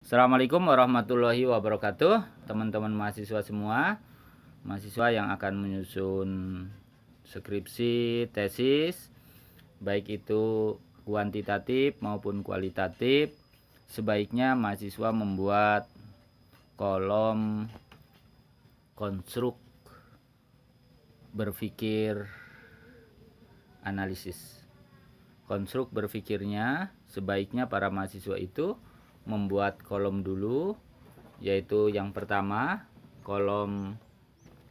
Assalamualaikum warahmatullahi wabarakatuh, teman-teman mahasiswa semua, mahasiswa yang akan menyusun skripsi, tesis, baik itu kuantitatif maupun kualitatif. Sebaiknya mahasiswa membuat kolom konstruk berpikir analisis. Konstruk berpikirnya sebaiknya para mahasiswa itu membuat kolom dulu, yaitu yang pertama kolom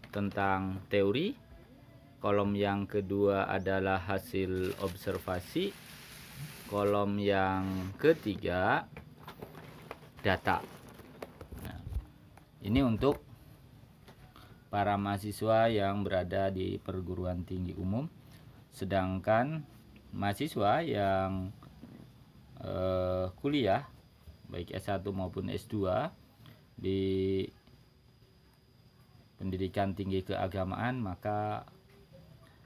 tentang teori, kolom yang kedua adalah hasil observasi, kolom yang ketiga data. Nah, ini untuk para mahasiswa yang berada di perguruan tinggi umum, sedangkan mahasiswa yang kuliah baik S1 maupun S2 di pendidikan tinggi keagamaan, maka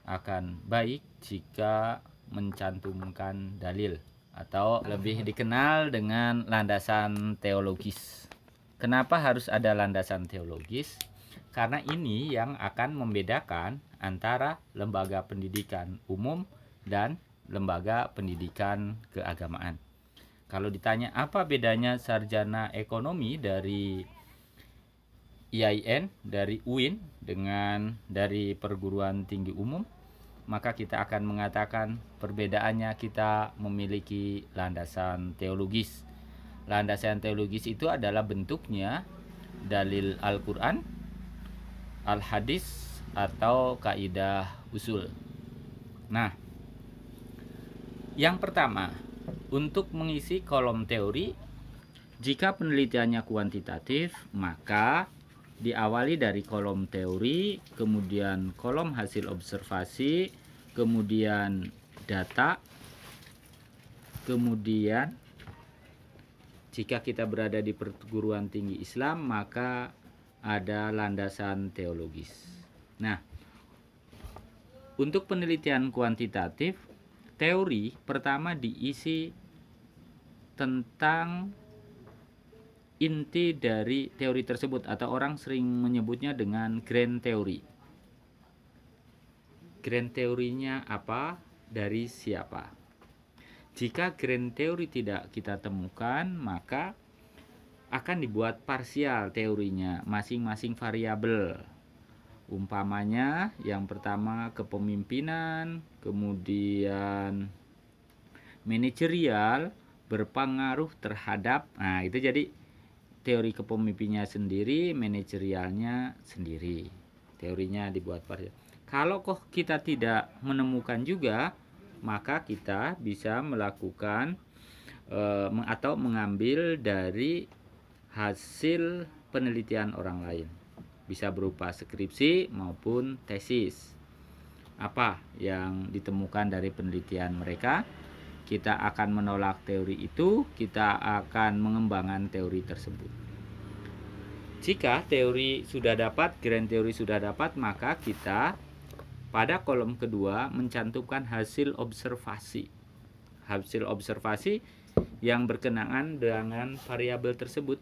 akan baik jika mencantumkan dalil atau lebih dikenal dengan landasan teologis. Kenapa harus ada landasan teologis? Karena ini yang akan membedakan antara lembaga pendidikan umum dan lembaga pendidikan keagamaan. Kalau ditanya apa bedanya sarjana ekonomi dari IAIN, dari UIN dengan dari perguruan tinggi umum, maka kita akan mengatakan perbedaannya kita memiliki landasan teologis. Landasan teologis itu adalah bentuknya dalil Al-Quran, Al-Hadis, atau kaidah usul. Nah, yang pertama, untuk mengisi kolom teori, jika penelitiannya kuantitatif, maka diawali dari kolom teori, kemudian kolom hasil observasi, kemudian data, kemudian jika kita berada di perguruan tinggi Islam, maka ada landasan teologis. Nah, untuk penelitian kuantitatif, teori pertama diisi tentang inti dari teori tersebut, atau orang sering menyebutnya dengan grand teori. Grand teorinya apa? Dari siapa? Jika grand teori tidak kita temukan, maka akan dibuat parsial teorinya, masing-masing variabel. Umpamanya yang pertama kepemimpinan, kemudian manajerial berpengaruh terhadap, nah itu jadi teori kepemimpinannya sendiri, manajerialnya sendiri. Teorinya dibuat parsial. Kalau kita tidak menemukan juga, maka kita bisa melakukan atau mengambil dari hasil penelitian orang lain. Bisa berupa skripsi maupun tesis. Apa yang ditemukan dari penelitian mereka, kita akan menolak teori itu, kita akan mengembangkan teori tersebut. Jika teori sudah dapat, grand teori sudah dapat, maka kita pada kolom kedua mencantumkan hasil observasi. Hasil observasi yang berkenaan dengan variabel tersebut.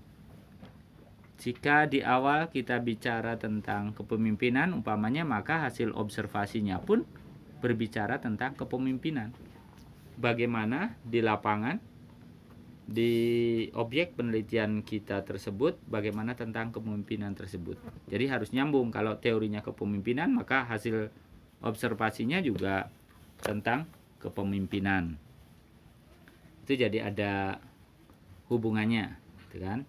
Jika di awal kita bicara tentang kepemimpinan umpamanya, maka hasil observasinya pun berbicara tentang kepemimpinan. Bagaimana di lapangan, di objek penelitian kita tersebut, bagaimana tentang kepemimpinan tersebut. Jadi harus nyambung. Kalau teorinya kepemimpinan, maka hasil observasinya juga tentang kepemimpinan. Itu jadi ada hubungannya, gitu kan?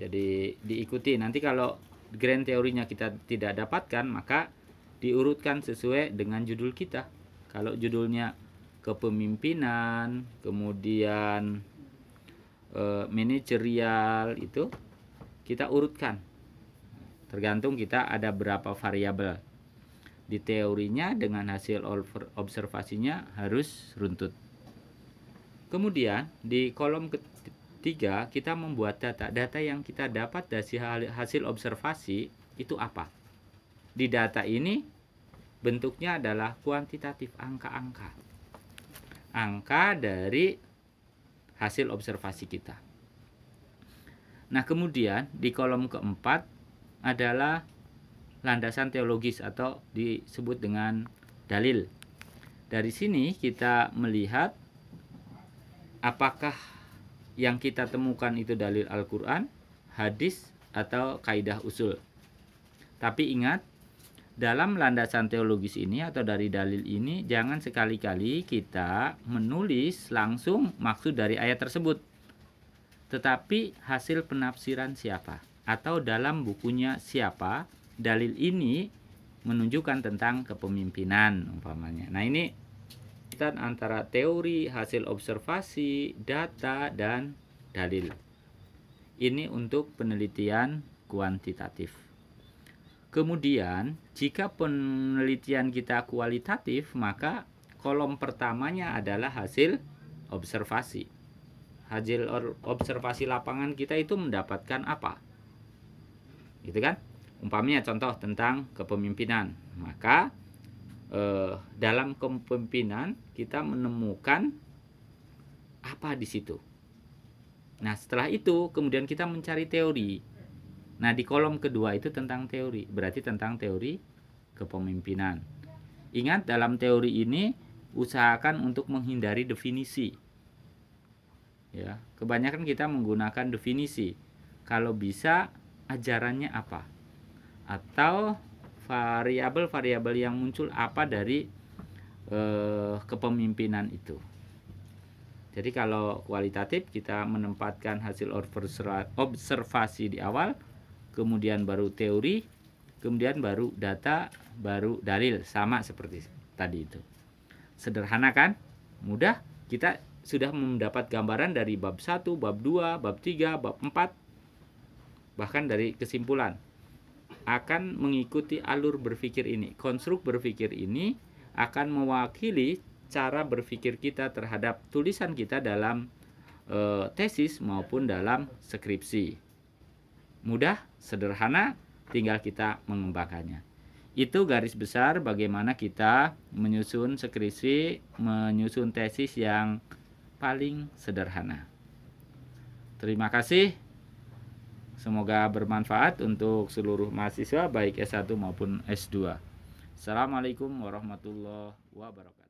Jadi diikuti. Nanti kalau grand teorinya kita tidak dapatkan, maka diurutkan sesuai dengan judul kita. Kalau judulnya kepemimpinan, kemudian manajerial, itu kita urutkan. Tergantung kita ada berapa variabel. Di teorinya dengan hasil observasinya harus runtut. Kemudian di kolom ketiga kita membuat data. Data yang kita dapat dari hasil observasi itu apa? Di data ini bentuknya adalah kuantitatif, angka-angka. Angka dari hasil observasi kita. Nah, kemudian di kolom keempat adalah landasan teologis atau disebut dengan dalil. Dari sini kita melihat apakah yang kita temukan itu dalil Al-Quran, hadis, atau kaidah usul. Tapi ingat, dalam landasan teologis ini atau dari dalil ini, jangan sekali-kali kita menulis langsung maksud dari ayat tersebut, tetapi hasil penafsiran siapa atau dalam bukunya siapa dalil ini menunjukkan tentang kepemimpinan umpamanya. Nah, ini kita antara teori, hasil observasi, data, dan dalil. Ini untuk penelitian kuantitatif. Kemudian, jika penelitian kita kualitatif, maka kolom pertamanya adalah hasil observasi. Hasil observasi lapangan kita itu mendapatkan apa? Gitu kan? Umpamanya contoh tentang kepemimpinan. Maka dalam kepemimpinan kita menemukan apa di situ. Nah, setelah itu kemudian kita mencari teori. Nah, di kolom kedua itu tentang teori, berarti tentang teori kepemimpinan. Ingat, dalam teori ini usahakan untuk menghindari definisi. Ya, kebanyakan kita menggunakan definisi. Kalau bisa, ajarannya apa? Atau variabel-variabel yang muncul apa dari kepemimpinan itu. Jadi kalau kualitatif kita menempatkan hasil observasi di awal, kemudian baru teori, kemudian baru data, baru dalil, sama seperti tadi itu. Sederhana kan? Mudah. Kita sudah mendapat gambaran dari bab 1, bab 2, bab 3, bab 4, bahkan dari kesimpulan. Akan mengikuti alur berpikir ini. Konstruk berpikir ini akan mewakili cara berpikir kita terhadap tulisan kita dalam tesis maupun dalam skripsi. Mudah, sederhana, tinggal kita mengembangkannya. Itu garis besar bagaimana kita menyusun skripsi, menyusun tesis yang paling sederhana. Terima kasih. Semoga bermanfaat untuk seluruh mahasiswa baik S1 maupun S2. Assalamualaikum warahmatullahi wabarakatuh.